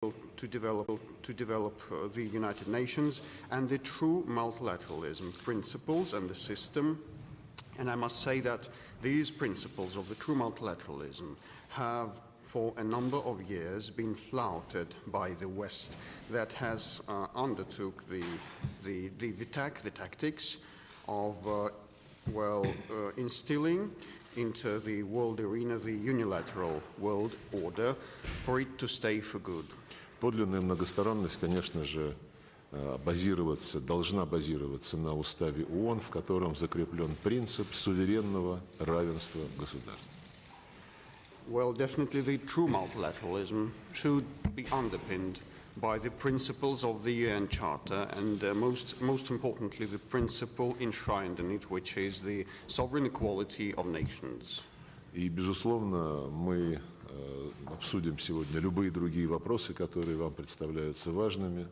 to develop the United Nations and the true multilateralism principles and the system. And I must say that these principles of the true multilateralism have for a number of years been flouted by the West, that has undertook the tactics of instilling into the world arena the unilateral world order for it to stay for good. Подлинная многосторонность, конечно же, должна базироваться на уставе ООН, в котором закреплен принцип суверенного равенства государств. Well, definitely the true multilateralism should be underpinned by the principles of the UN Charter and most importantly the principle enshrined in it, which is the sovereign equality of nations. И, безусловно, мы обсудим сегодня любые другие вопросы, которые вам представляются важными.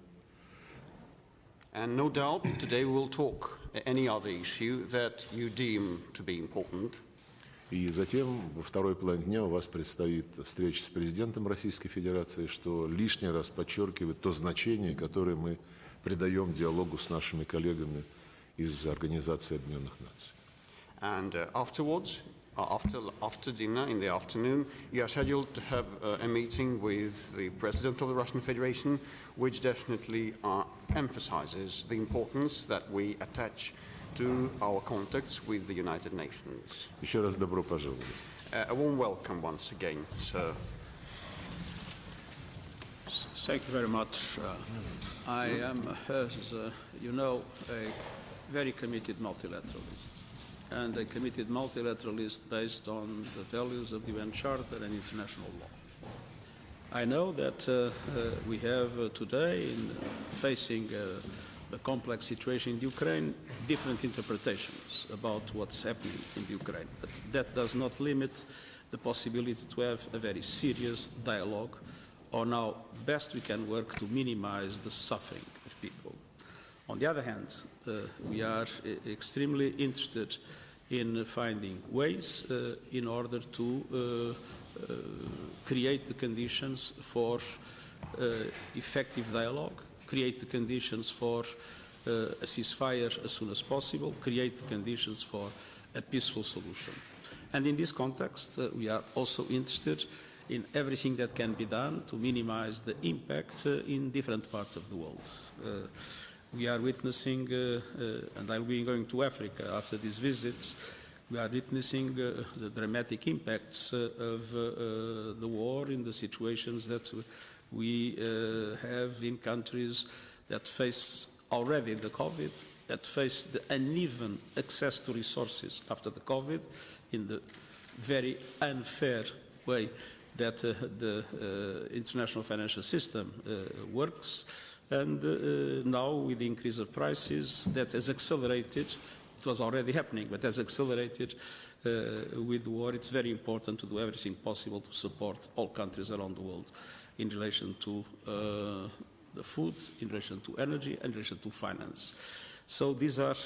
And no doubt today we'll talk any other issue that you deem to be important. И затем во второй половине дня у вас предстоит встреча с президентом Российской Федерации, что лишний раз подчеркивает то значение, которое мы придаем диалогу с нашими коллегами из Организации Объединенных Наций. And afterwards, after dinner in the afternoon, you are scheduled to have a meeting with the President of the Russian Federation, which definitely emphasizes the importance that we attach to our contacts with the United Nations. Еще раз добро пожаловать. A warm welcome once again, sir. Thank you very much. I am, as you know, a very committed multilateralist, and a committed multilateralist based on the values of the UN Charter and international law. I know that we have today, facing the complex situation in Ukraine, different interpretations about what's happening in Ukraine. But that does not limit the possibility to have a very serious dialogue on how best we can work to minimize the suffering of people. On the other hand, we are extremely interested in finding ways in order to create the conditions for effective dialogue, create the conditions for a ceasefire as soon as possible, create the conditions for a peaceful solution. And in this context, we are also interested in everything that can be done to minimize the impact in different parts of the world. We are witnessing, and I'll be going to Africa after these visits, we are witnessing the dramatic impacts of the war in the situations that we have in countries that face already the COVID, that face the uneven access to resources after the COVID, in the very unfair way that the international financial system works, and now with the increase of prices that has accelerated. It was already happening, but has accelerated with the war. It's very important to do everything possible to support all countries around the world in relation to the food, in relation to energy, in relation to finance. So these are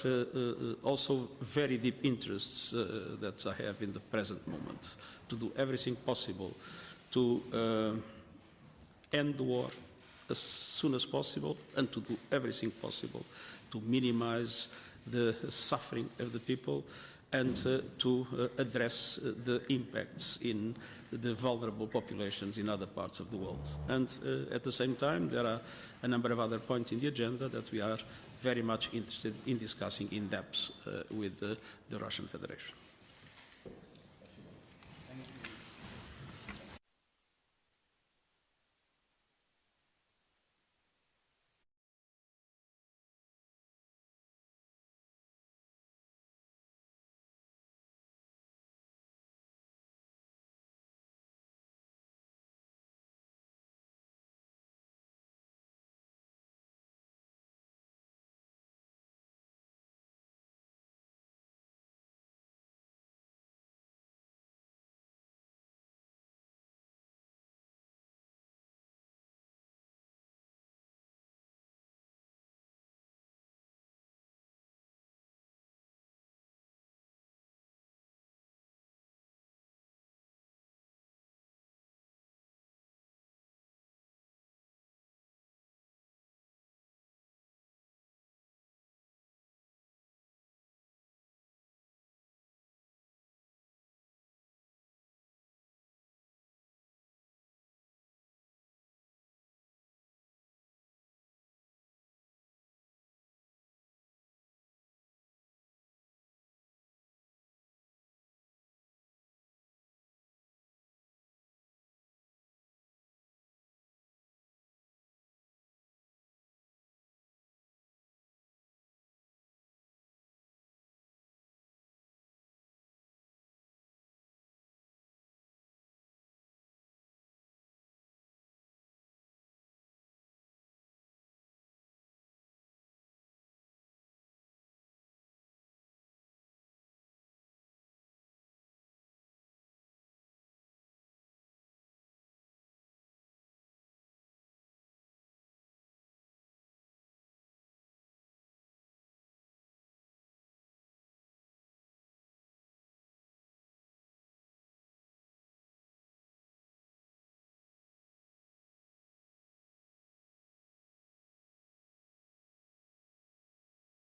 also very deep interests that I have in the present moment, to do everything possible to end the war as soon as possible and to do everything possible to minimize the suffering of the people and to address the impacts in the vulnerable populations in other parts of the world. And at the same time, there are a number of other points in the agenda that we are very much interested in discussing in depth with the Russian Federation.